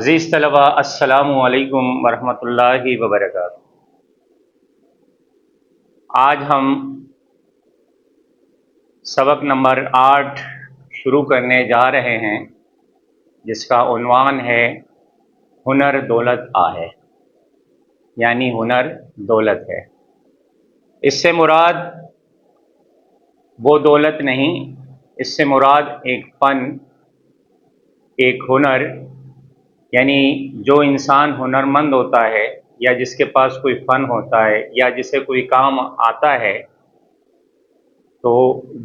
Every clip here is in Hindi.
अज़ीज़ तलबा अस्सलामु अलैकुम वरहमतुल्लाहि वबरकातुहू। आज हम सबक नंबर 8 शुरू करने जा रहे हैं, जिसका उन्वान है हुनर दौलत आहे, यानी हुनर दौलत है। इससे मुराद वो दौलत नहीं, इससे मुराद एक फ़न, एक हुनर, यानी जो इंसान हुनरमंद होता है या जिसके पास कोई फ़न होता है या जिसे कोई काम आता है, तो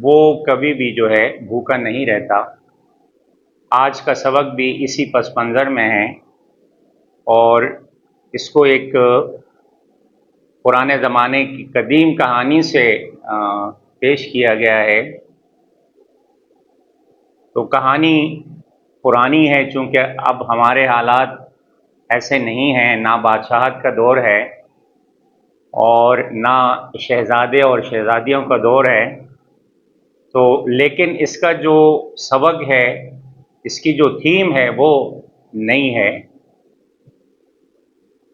वो कभी भी जो है भूखा नहीं रहता। आज का सबक भी इसी पस मंज़र में है और इसको एक पुराने ज़माने की कदीम कहानी से पेश किया गया है। तो कहानी पुरानी है, चूँकि अब हमारे हालात ऐसे नहीं हैं, ना बादशाहत का दौर है और ना शहज़ादे और शहज़ादियों का दौर है। तो लेकिन इसका जो सबक है, इसकी जो थीम है वो नई है।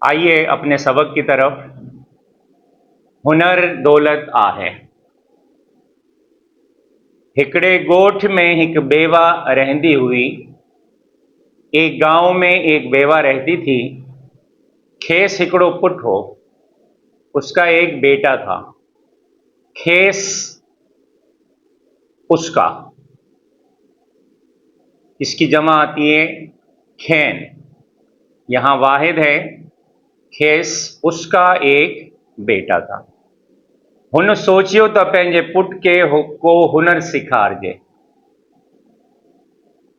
आइए अपने सबक की तरफ। हुनर दौलत आहे। हिकड़े गोठ में एक बेवा रहंदी हुई। एक गांव में एक बेवा रहती थी। खेस हिकड़ो पुट हो, उसका एक बेटा था। खेस उसका, इसकी जमा आती है खेन, यहाँ वाहिद है। खेस उसका एक बेटा था। हुन सोचियो तो पंहिंजे पुट के को हुनर सिखारजे।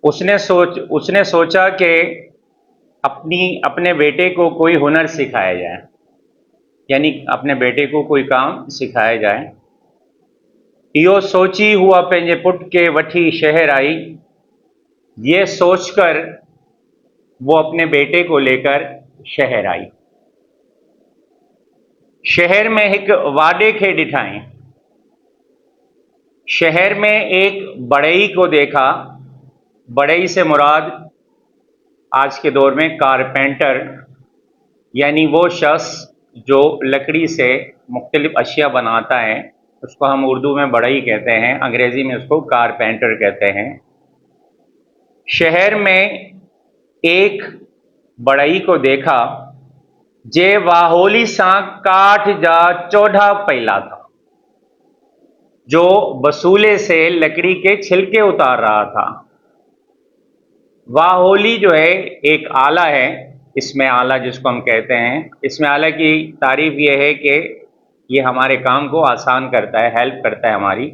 उसने सोचा कि अपने बेटे को कोई हुनर सिखाया जाए, यानी अपने बेटे को कोई काम सिखाया जाए। इहो सोची हुआ पंहिंजे पुट के वठी शहर आई। ये सोचकर वो अपने बेटे को लेकर शहर आई। शहर में एक वाडे के डिठाई। शहर में एक बढ़ई को देखा। बढ़ई से मुराद आज के दौर में कारपेंटर, यानी वो शख्स जो लकड़ी से मुख्तलिफ अशिया बनाता है, उसको हम उर्दू में बढ़ई कहते हैं, अंग्रेजी में उसको कारपेंटर कहते हैं। शहर में एक बढ़ई को देखा जे वाहोली सा काठ जा चौधा पैला था, जो बसूले से लकड़ी के छिलके उतार रहा था। वाहोली जो है एक आला है, इसमें आला जिसको हम कहते हैं, इसमें आला की तारीफ ये है कि ये हमारे काम को आसान करता है, हेल्प करता है हमारी।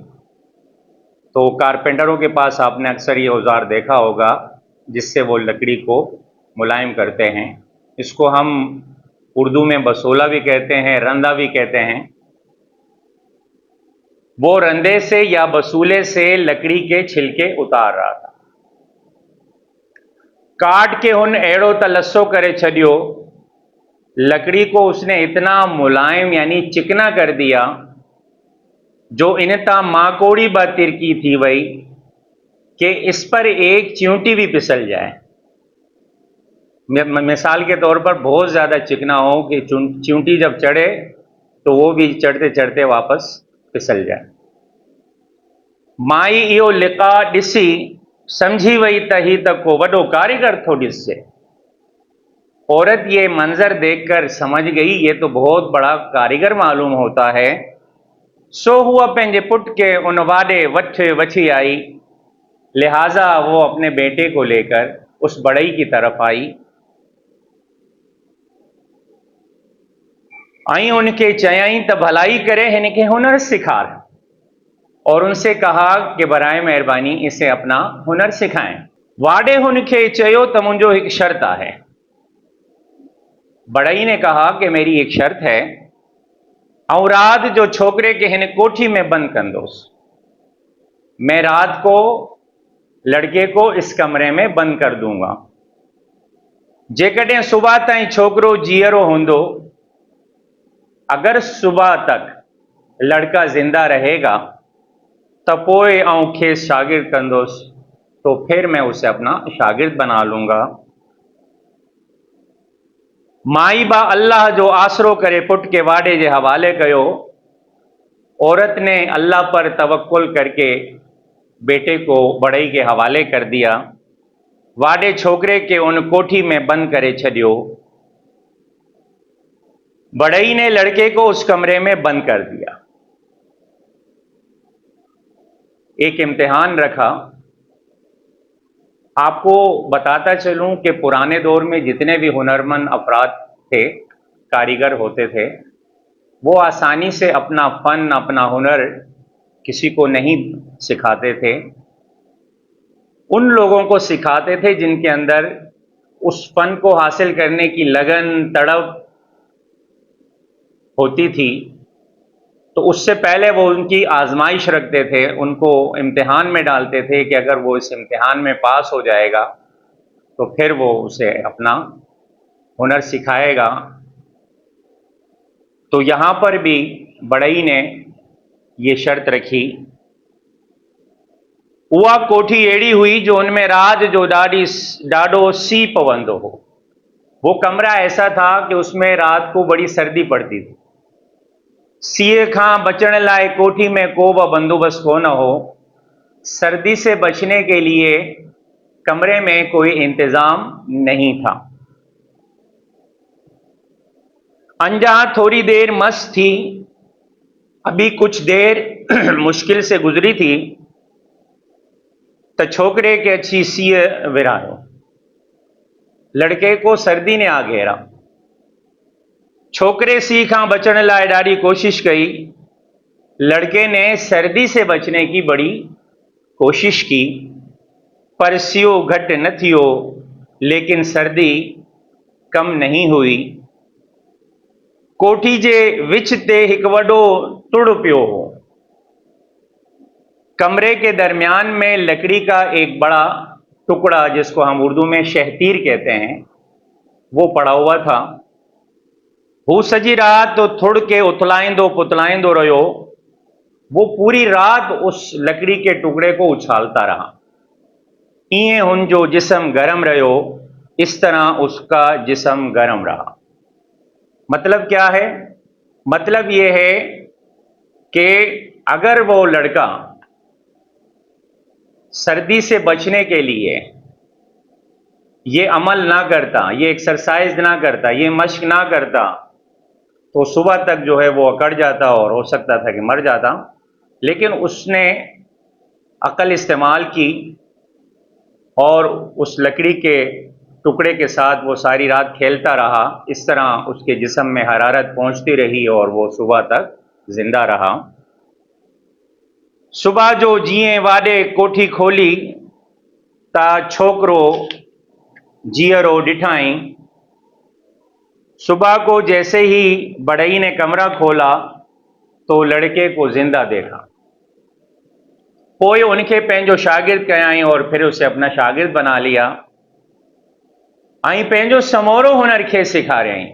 तो कारपेंटरों के पास आपने अक्सर ये औजार देखा होगा जिससे वो लकड़ी को मुलायम करते हैं। इसको हम उर्दू में बसूला भी कहते हैं, रंदा भी कहते हैं। वो रंदे से या बसूले से लकड़ी के छिलके उतार रहा था। काट के हुन अड़ो तलस्सो करे छड़ियो, लकड़ी को उसने इतना मुलायम यानी चिकना कर दिया जो इनता माकोड़ी ब तिरकी थी वही कि इस पर एक चींटी भी फिसल जाए। मिसाल के तौर पर बहुत ज़्यादा चिकना हो कि चींटी जब चढ़े तो वो भी चढ़ते चढ़ते वापस फिसल जाए। माई इहो लिका ॾिसी समझी वही त ही त को वॾो कारीगर थो ॾिसे। औरत ये मंजर देखकर समझ गई ये तो बहुत बड़ा कारीगर मालूम होता है। सो हुआ पंहिंजे पुट के उन वाडे वठ वठी आई। लिहाजा वो अपने बेटे को लेकर उस बढ़ई की तरफ आई। आई उनके चयाई त भलाई करे हिनके हुनर सिखार, और उनसे कहा कि बराए मेहरबानी इसे अपना हुनर सिखाएं। वाडे हुनके चयो त मुंहिंजो एक शर्त है। बढ़ई ने कहा कि मेरी एक शर्त है, और रात जो छोकरे के हिन कोठी में बंद कंदोस। मैं रात को लड़के को इस कमरे में बंद कर दूंगा। जेकॾहिं सुबह ताईं छोकरो जीअरो होंदो, अगर सुबह तक लड़का जिंदा रहेगा तो पोए आऊं खेस शागिर्द कंदोस, तो फिर मैं उसे अपना शागिर्द बना लूंगा। माई बा अल्लाह जो आसरो करे पुट के वाडे जे हवाले कयो। औरत ने अल्लाह पर तवक्कुल करके बेटे को बढ़ई के हवाले कर दिया। वाडे छोकरे के उन कोठी में बंद करे छडियो। बढ़ई ने लड़के को उस कमरे में बंद कर दिया। एक इम्तिहान रखा। आपको बताता चलूं कि पुराने दौर में जितने भी हुनरमंद अफराद थे, कारीगर होते थे, वो आसानी से अपना फन, अपना हुनर किसी को नहीं सिखाते थे। उन लोगों को सिखाते थे जिनके अंदर उस फन को हासिल करने की लगन, तड़प होती थी। तो उससे पहले वो उनकी आजमाइश रखते थे, उनको इम्तिहान में डालते थे कि अगर वो इस इम्तिहान में पास हो जाएगा तो फिर वो उसे अपना हुनर सिखाएगा। तो यहाँ पर भी बढ़ई ने ये शर्त रखी। उहा कोठी अड़ी हुई जो उनमें रात जो डाडो सी पवंदो हो। वो कमरा ऐसा था कि उसमें रात को बड़ी सर्दी पड़ती थी। सीए खां बचण लाए कोठी में को बि बंदोबस्त को न हो। सर्दी से बचने के लिए कमरे में कोई इंतजाम नहीं था। अंजा थोड़ी देर मस्त थी, अभी कुछ देर मुश्किल से गुजरी थी तो छोकरे के अच्छी सीए विरायो। लड़के को सर्दी ने आ घेरा। छोकरे सी खां बचण लाए ॾाढी कोशिश कई। लड़के ने सर्दी से बचने की बड़ी कोशिश की, पर सियो घटि न थियो, लेकिन सर्दी कम नहीं हुई। कोठी जे विच ते हिकु वॾो तुड़ पियो हो। कमरे के दरमियान में लकड़ी का एक बड़ा टुकड़ा, जिसको हम उर्दू में शहतीर कहते हैं, वो पड़ा हुआ था। हू सजी रात तो थुड़ के उथलाइंदो पुतलाइंदो रहो। वो पूरी रात उस लकड़ी के टुकड़े को उछालता रहा। इं हुन जो जिस्म गर्म रहो, इस तरह उसका जिस्म गर्म रहा। मतलब क्या है? मतलब ये है कि अगर वो लड़का सर्दी से बचने के लिए ये अमल ना करता, ये एक्सरसाइज ना करता, ये मश्क ना करता, तो सुबह तक जो है वो अकड़ जाता और हो सकता था कि मर जाता। लेकिन उसने अकल इस्तेमाल की और उस लकड़ी के टुकड़े के साथ वो सारी रात खेलता रहा। इस तरह उसके जिस्म में हरारत पहुंचती रही और वो सुबह तक जिंदा रहा। सुबह जो जीअं वाडे कोठी खोली ता छोकरो जीअरो ॾिठाई। सुबह को जैसे ही बढ़ई ने कमरा खोला तो लड़के को जिंदा देखा। पोइ उनके पंहिंजो शागिर्द कयाई और फिर उसे अपना शागिर्द बना लिया। आई पंहिंजो समोरो हुनर खे सिखारियई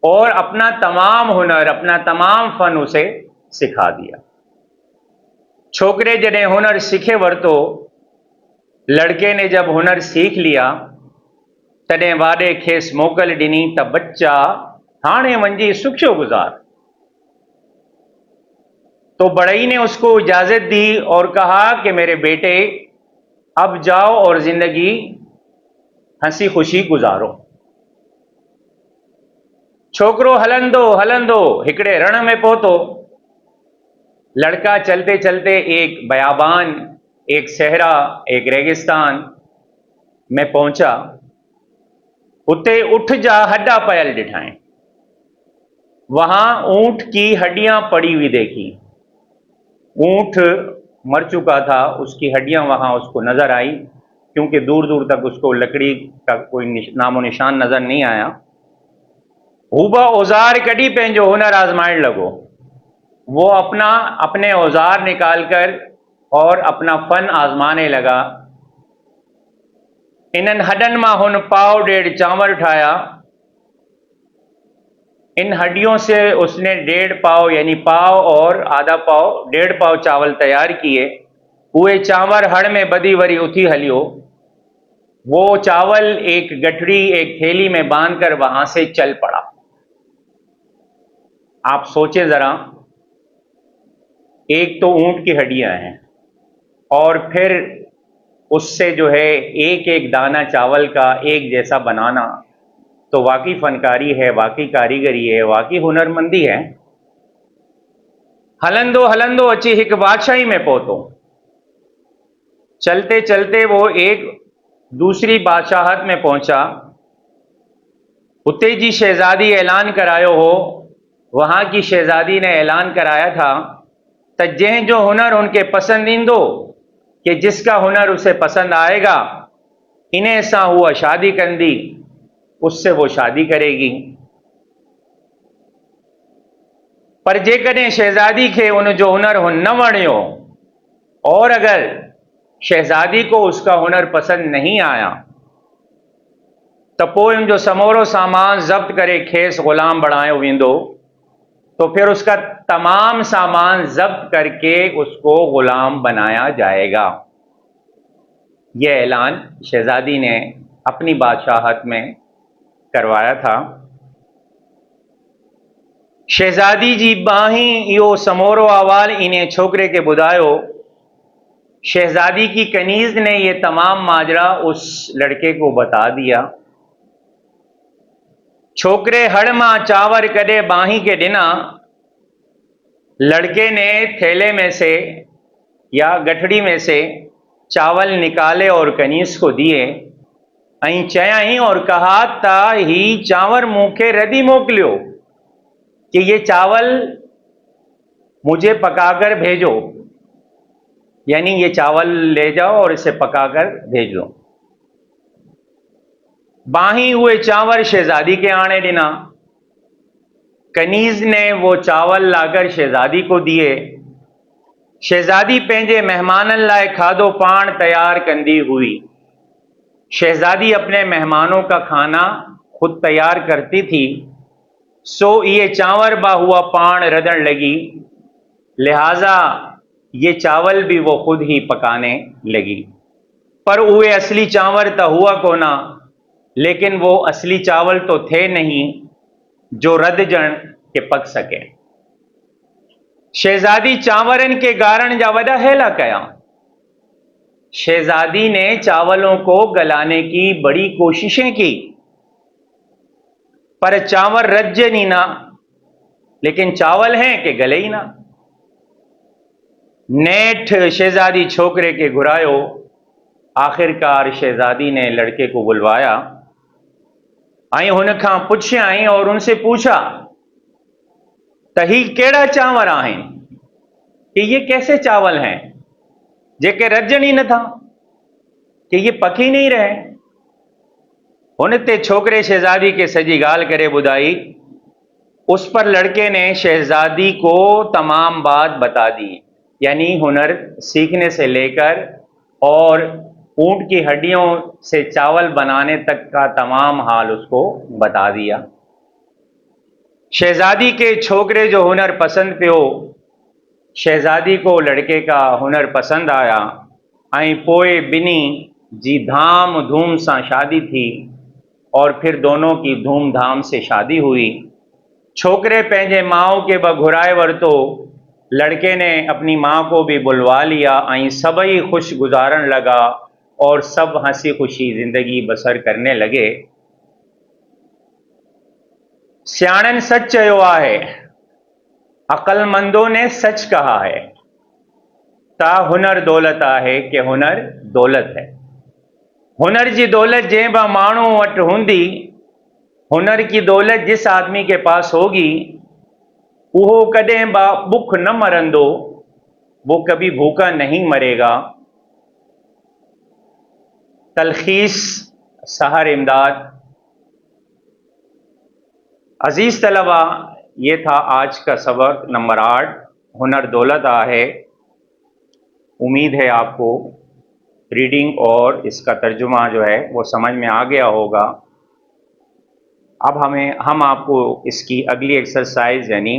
और अपना तमाम हुनर, अपना तमाम फन उसे सिखा दिया। छोकरे जॾहिं हुनर सीखे वरतो, लड़के ने जब हुनर सीख लिया तॾहिं वाडे खेस मोकल ॾिनी त बच्चा हाणे वञी सुखियो गुज़ार। तो बढ़ई ने उसको इजाजत दी और कहा कि मेरे बेटे, अब जाओ और जिंदगी हंसी खुशी गुजारो। छोकरो हलंदो हलंदो हिकड़े रण में पहुतो। लड़का चलते चलते एक बयाबान, एक सहरा, एक रेगिस्तान में पहुंचा। उते उठ जा हड्डा पयल दिखाएं। वहां ऊंट की हड्डियां पड़ी हुई देखी। ऊंट मर चुका था, उसकी हड्डियां वहां उसको नजर आई, क्योंकि दूर दूर तक उसको लकड़ी का कोई नामो निशान नजर नहीं आया। हूबा औजार कड़ी पंहिंजो हुनर आजमाइण लगो। वो अपने औजार निकालकर और अपना फन आजमाने लगा। इन्हनि हड्डनि मां हुन पाव डेढ़ चांवर ठाया। इन हड्डियों से उसने 1.5 पाव यानी पाव और आधा पाव 1.5 पाव चावल तैयार किए। उहे चांवर हड़ में बधी वरी उथी हलियो। वो चावल एक गठरी, एक थैली में बांधकर वहां से चल पड़ा। आप सोचें जरा, एक तो ऊंट की हड्डियां हैं और फिर उससे जो है एक एक दाना चावल का एक जैसा बनाना, तो वाकई फनकारी है, वाकई कारीगरी है, वाकई हुनरमंदी है। हलंदो हलंदो अची हिक बादशाही में पहुतो। चलते चलते वो एक दूसरी बादशाहत में पहुंचा। उते जी शहजादी ऐलान करायो हो, वहां की शहजादी ने ऐलान कराया था त जंहिंजो हुनर उनके पसंद ईंदो, कि जिसका हुनर उसे पसंद आएगा, इन्हें सां हुआ शादी कंदी, उससे वो शादी करेगी। पर जेकॾहिं शहजादी के उन जो हुनर न वणियो, और अगर शहजादी को उसका हुनर पसंद नहीं आया, तो पोइ उनजो समूरो सामान जब्त करे खेस गुलाम बणायो वेंदो। तो फिर उसका तमाम सामान जब्त करके उसको गुलाम बनाया जाएगा। यह ऐलान शहजादी ने अपनी बादशाहत में करवाया था। शहजादी जी बाही यो समोरो अहवाल इन्हें छोकरे के बुधायो। शहजादी की कनीज ने यह तमाम माजरा उस लड़के को बता दिया। छोकरे हड़ मां चावर कदे बाही के दिना। लड़के ने थैले में से या गठड़ी में से चावल निकाले और कनीज को दिए। ऐं चयाई और कहा ता ही चावर मूंखे रदी मोकलियो, कि ये चावल मुझे पकाकर भेजो, यानी ये चावल ले जाओ और इसे पकाकर भेज दो। बाही हुए चावल शहजादी के आने दिना। कनीज ने वो चावल लाकर शहजादी को दिए। शहजादी पंहिंजे मेहमानन लाए खाधो पान तैयार कंदी हुई। शहजादी अपने मेहमानों का खाना खुद तैयार करती थी, सो ये चावर बा हुआ पान रधण लगी, लिहाजा ये चावल भी वो खुद ही पकाने लगी। पर वे असली चावर तो हुआ कोना, लेकिन वो असली चावल तो थे नहीं जो रधजण के पक सके। शहजादी चावरन के गारण जा वडा हेला कया। शहजादी ने चावलों को गलाने की बड़ी कोशिशें की, पर चावल रज्जे नहीं ना, लेकिन चावल हैं कि गले ही ना। नेठ शहजादी छोकरे के घुरायो। आखिरकार शहजादी ने लड़के को बुलवाया। आई हुन खां पुछियाई और उनसे पूछा तही केड़ा चावर आहिन, कि ये कैसे चावल हैं जेके रजन ही न था, कि ये पक ही नहीं रहे। हुन ते छोकरे शहजादी के सजी गाल करे बुधाई। उस पर लड़के ने शहजादी को तमाम बात बता दी, यानी हुनर सीखने से लेकर और ऊंट की हड्डियों से चावल बनाने तक का तमाम हाल उसको बता दिया। शहजादी के छोकरे जो हुनर पसंद पियो, शहजादी को लड़के का हुनर पसंद आया। ऐं पोए बिनी जी धाम धूम से शादी थी और फिर दोनों की धूमधाम से शादी हुई। छोकरे पंहिंजे माओ के घुराए वरतो। लड़के ने अपनी माँ को भी बुलवा लिया। ऐं सभई खुश गुजारन लगा और सब हंसी खुशी जिंदगी बसर करने लगे। सियाणन सच चयो आहे, अक्लमंदों ने सच कहा है, ता हुनर दौलत आहे, कि हुनर दौलत है। हुनर की दौलत जंहिं बि माण्हू वटि हूंदी, हुनर की दौलत जिस आदमी के पास होगी, वो कदें भूख न मरंदो, वो कभी भूखा नहीं मरेगा। तलखीस सहर इमदाद। अजीज तलबा, ये था आज का सबक नंबर 8, हुनर दौलत आहे। उम्मीद है आपको रीडिंग और इसका तर्जुमा जो है वो समझ में आ गया होगा। अब हम आपको इसकी अगली एक्सरसाइज यानी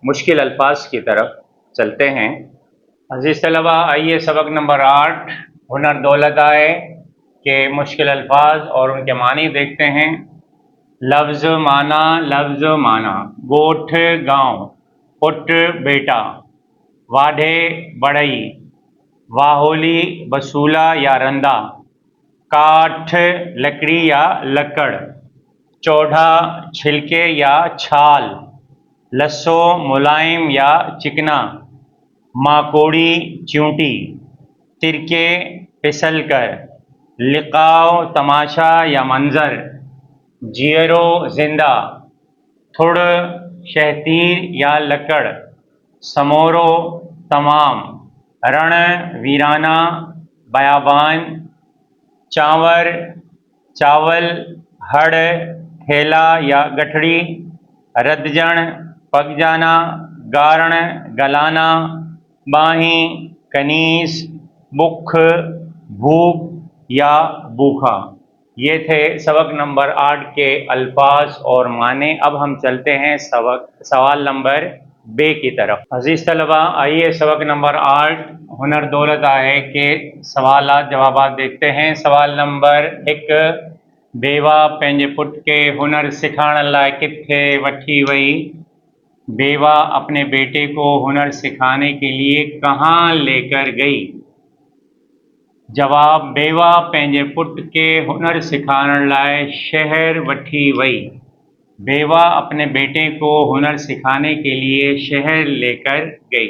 मुश्किल अल्फाज की तरफ चलते हैं। अजीज तलबा, आइए सबक नंबर 8, हुनर दौलत आए के मुश्किल अल्फाज और उनके मानी देखते हैं। लफ्ज़ माना, गोठ गांव, पुट बेटा, वाढे बढ़ई, वाहोली बसूला या रंदा, काठ लकड़ी या लकड़, चौड़ा छिलके या छाल, लस्सो मुलायम या चिकना, माकोड़ी चूंटी, तिरके फिसल कर, लिकाव तमाशा या मंजर, जियरो जिंदा, थुड़ शहतीर या लकड़, समोरो तमाम, रण वीराना बयाबान, चांवर चावल, हड़ थैला या गठड़ी, रदजण पक जाना, गारण गलाना, बाही कनीस, बुख भूख या भूखा। ये थे सबक नंबर 8 के अल्फाज और माने। अब हम चलते हैं सवाल नंबर बे की तरफ। अजीज तलबा, आइए सबक नंबर 8 हुनर दौलत आहे के सवालात जवाबात देखते हैं। सवाल नंबर 1, बेवा पंहिंजे पुट के हुनर सिखाने लाइ किथे वठी वई? बेवा अपने बेटे को हुनर सिखाने के लिए कहाँ लेकर गई? जवाब, बेवा पंहिंजे पुट के हुनर सिखाने लाइ शहर वठी वई। बेवा अपने बेटे को हुनर सिखाने के लिए शहर लेकर गई।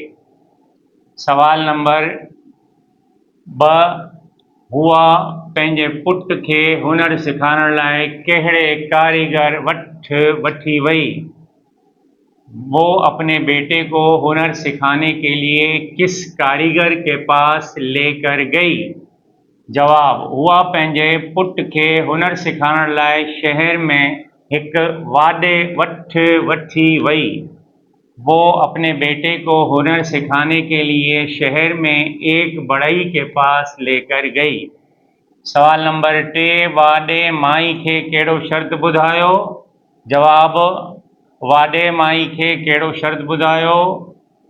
सवाल नंबर 2, हुआ पंहिंजे पुट के हुनर सिखाने लाइ कहिड़े कारीगर वठी वई? वो अपने बेटे को हुनर सिखाने के लिए किस कारीगर के पास लेकर गई? जवाब, हुआ पंहिंजे पुट के हुनर सिखाने लाइ शहर में एक वाॾे वठी वई। वो अपने बेटे को हुनर सिखाने के लिए शहर में एक बढ़ई के पास लेकर गई। सवाल नंबर 3, वाॾे माई खे कहिड़ो शर्त ॿुधायो? जवाब, वाॾे माई के केड़ो शर्त बुधायो?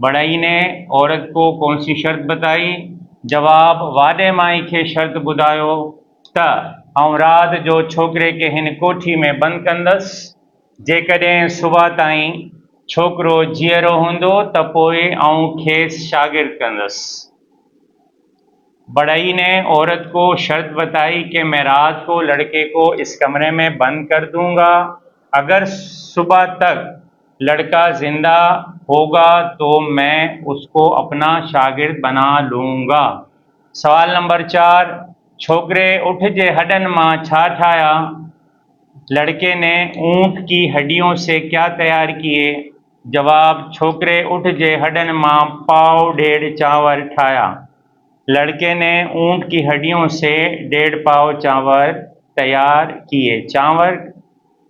बढ़ई ने औरत को कौन सी शर्त बताई? जवाब, वाॾे माई के शर्त बुधायो त आउं रात जो छोकरे के हिन कोठी में बंद कंदसि। जेकॾहिं सुबह ताईं छोकरो जीअरो हूंदो त पोइ आउं खेसि शागिर्द कंदसि। बढ़ई ने औरत को शर्त बताई कि मैं रात को लड़के को इस कमरे में बंद कर दूंगा। अगर सुबह तक लड़का जिंदा होगा तो मैं उसको अपना शागिर्द बना लूंगा। सवाल नंबर 4, छोकरे उठ जे हड्डन मां छा ठाया? लड़के ने ऊंट की हड्डियों से क्या तैयार किए? जवाब, छोकरे उठ जे हड्डन मां पाव 1.5 चांवर ठाया। लड़के ने ऊंट की हड्डियों से 1.5 पाव चावल तैयार किए। चावल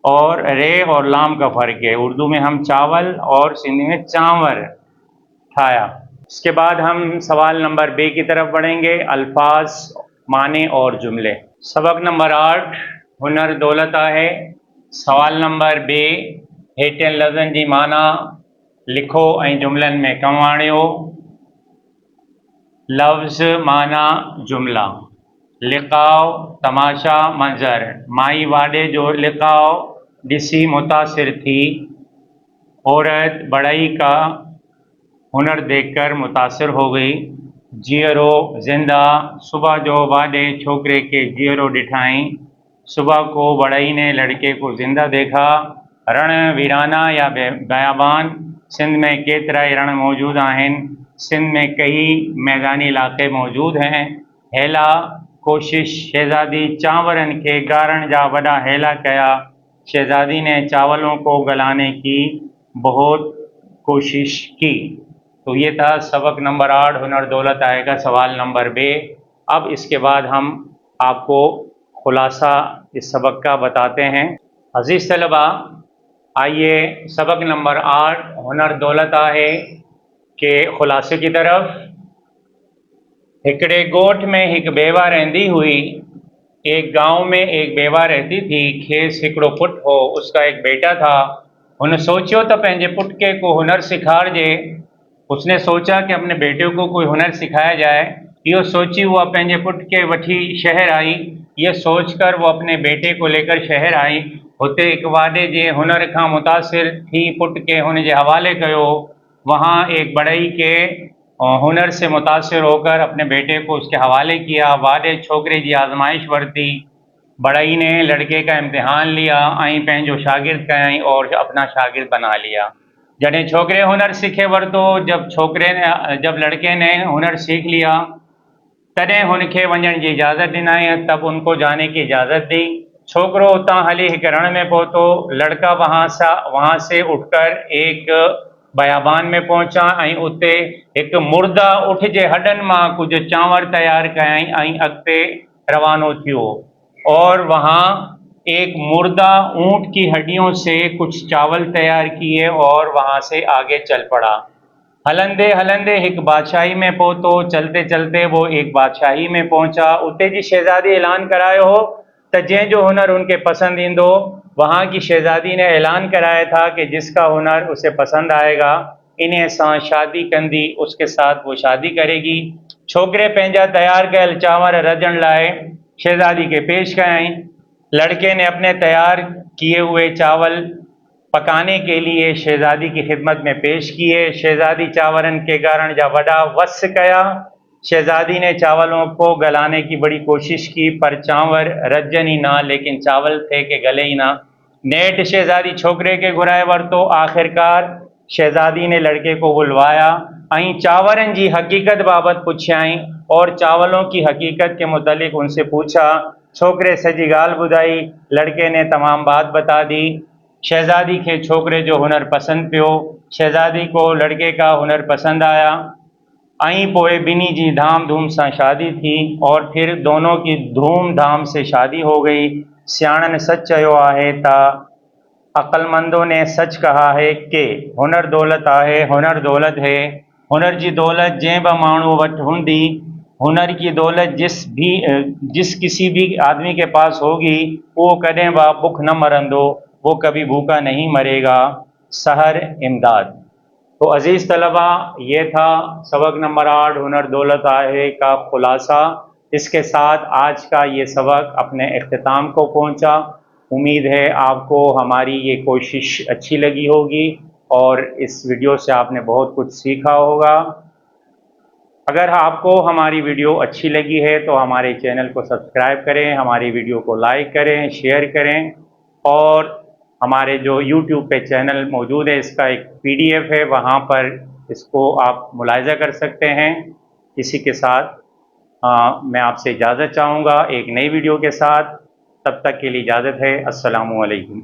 और रे और लाम का फर्क है। उर्दू में हम चावल और सिंधी में चावल ठाया। इसके बाद हम सवाल नंबर बे की तरफ बढ़ेंगे। अल्फाज, माने और जुमले। सबक नंबर 8 हुनर दौलत आहे। सवाल नंबर बे, हेठियन लफ़्ज़नि जी माना लिखो ऐं जुमलनि में कमु आणियो। लफ्ज़, माना, जुमला। लिकाव तमाशा मंजर। माई वाॾे जो लिकाव ॾिसी मुतासिर थी। औरत बढ़ई का हुनर देखकर मुतासिर हो गई। जियरो जिंदा, सुबह जो वाॾे छोकरे के जियरो ॾिठाई। सुबह को बढ़ई ने लड़के को जिंदा देखा। रण वीराना या बयाबान, सिंध में केतिरा ही रण मौजूद आहिनि। सिंध में कई मैदानी इलाक़े मौजूद हैं। हेला कोशिश, शहजादी चांवरन के गारण जा वॾा हेला कया। शहजादी ने चावलों को गलाने की बहुत कोशिश की। तो ये था सबक नंबर 8 हुनर दौलत आएगा सवाल नंबर बे। अब इसके बाद हम आपको खुलासा इस सबक का बताते हैं। अजीज तलबा, आइए सबक नंबर 8 हुनर दौलत आहे के खुलासे की तरफ। हिकड़े गोठ में एक बेवा रहंदी हुई। एक गांव में एक बेवा रहती थी। खेस हिकड़ो पुट हो, उसका एक बेटा था। उन सोचियो तो पंहिंजे पुट के को हुनर सिखारजे। उसने सोचा कि अपने बेटे को कोई हुनर सिखाया जाए। यो सोची हुआ पंहिंजे पुट के वठी शहर आई। ये सोचकर वो अपने बेटे को लेकर शहर आई। हुते हिक वादे जे हुनर खां मुतासिर थी पुट के हुन जे हवाले कयो। वहाँ एक बढ़ई के हुनर से मुतासिर होकर अपने बेटे को उसके हवाले किया। वादे छोकरे की आजमाइश वरती। बढ़ई ने लड़के का इम्तिहान लिया, ऐं पंहिंजो शागिर्द कयईं और अपना शागिर्द बना लिया। जॾहिं छोकरे हुनर सीखे वरितो, जब लड़के ने हुनर सीख लिया, तॾहिं हुनखे वञण जी इजाज़त ॾिनई, तब उनको जाने की इजाज़त दी। छोकरो उतां हली हिक रण में पहुतो। लड़का वहाँ से उठकर एक बयाबान में पहुंचा ऐं उते एक मुर्दा उठ जे हॾनि मां कुछ चांवर तैयार कयईं ऐं अॻिते रवानो थियो। और वहाँ एक मुर्दा ऊंट की हड्डियों से कुछ चावल तैयार किए और वहाँ से आगे चल पड़ा। हलंदे हलंदे एक बादशाही में पहुतो। चलते चलते वो एक बादशाही में पहुंचा। उते जी शहजादी ऐलान करायो हो त जंहिंजो हुनर उनके पसंद ईंदो। वहाँ की शहजादी ने ऐलान कराया था कि जिसका हुनर उसे पसंद आएगा, इन्हें सां शादी कंदी, उसके साथ वो शादी करेगी। छोकरे पंहिंजा तैयार कयल चांवर रधण लाइ शहजादी के पेश कयईं। लड़के ने अपने तैयार किए हुए चावल पकाने के लिए शहजादी की खिदमत में पेश किए। शहजादी चावरन के गारण जा वड़ा वस कया। शहजादी ने चावलों को गलाने की बड़ी कोशिश की, पर चांवर रजन ही ना, लेकिन चावल थे कि गले ही ना। नेठ शहजादी छोकरे के घुराए वरतो। आखिरकार शहजादी ने लड़के को बुलवाया ऐं चावरन जी हकीकत बाबत पुछियाईं और चावलों की हकीकत के मुतालिक उनसे पूछा। छोकरे सजी गाल बुधाई। लड़के ने तमाम बात बता दी। शहजादी के छोकरे जो हुनर पसंद पियो। शहजादी को लड़के का हुनर पसंद आया। ऐं पोइ बिन्ही जी धाम धूम से शादी थी और फिर दोनों की धूमधाम से शादी हो गई। सियाणन सच चयो आहे ता, अक्लमंदों ने सच कहा है कि हुनर दौलत आहे, हुनर दौलत है। हुनर जी दौलत जंहिं बि माण्हू वटि हूंदी, हुनर की दौलत जिस किसी भी आदमी के पास होगी, वो कदें बि भुख न मरंदो, वो कभी भूखा नहीं मरेगा। सहर इमदाद। तो अज़ीज़ तलबा, ये था सबक नंबर 8 हुनर दौलत आहे का खुलासा। इसके साथ आज का ये सबक अपने इख्तिताम को पहुंचा। उम्मीद है आपको हमारी ये कोशिश अच्छी लगी होगी और इस वीडियो से आपने बहुत कुछ सीखा होगा। अगर आपको हमारी वीडियो अच्छी लगी है तो हमारे चैनल को सब्सक्राइब करें, हमारी वीडियो को लाइक करें, शेयर करें। और हमारे जो YouTube पे चैनल मौजूद है, इसका एक PDF है, वहाँ पर इसको आप मुलाहिज़ा कर सकते हैं। इसी के साथ मैं आपसे इजाज़त चाहूँगा एक नई वीडियो के साथ। तब तक के लिए इजाज़त है। अस्सलामु अलैकुम।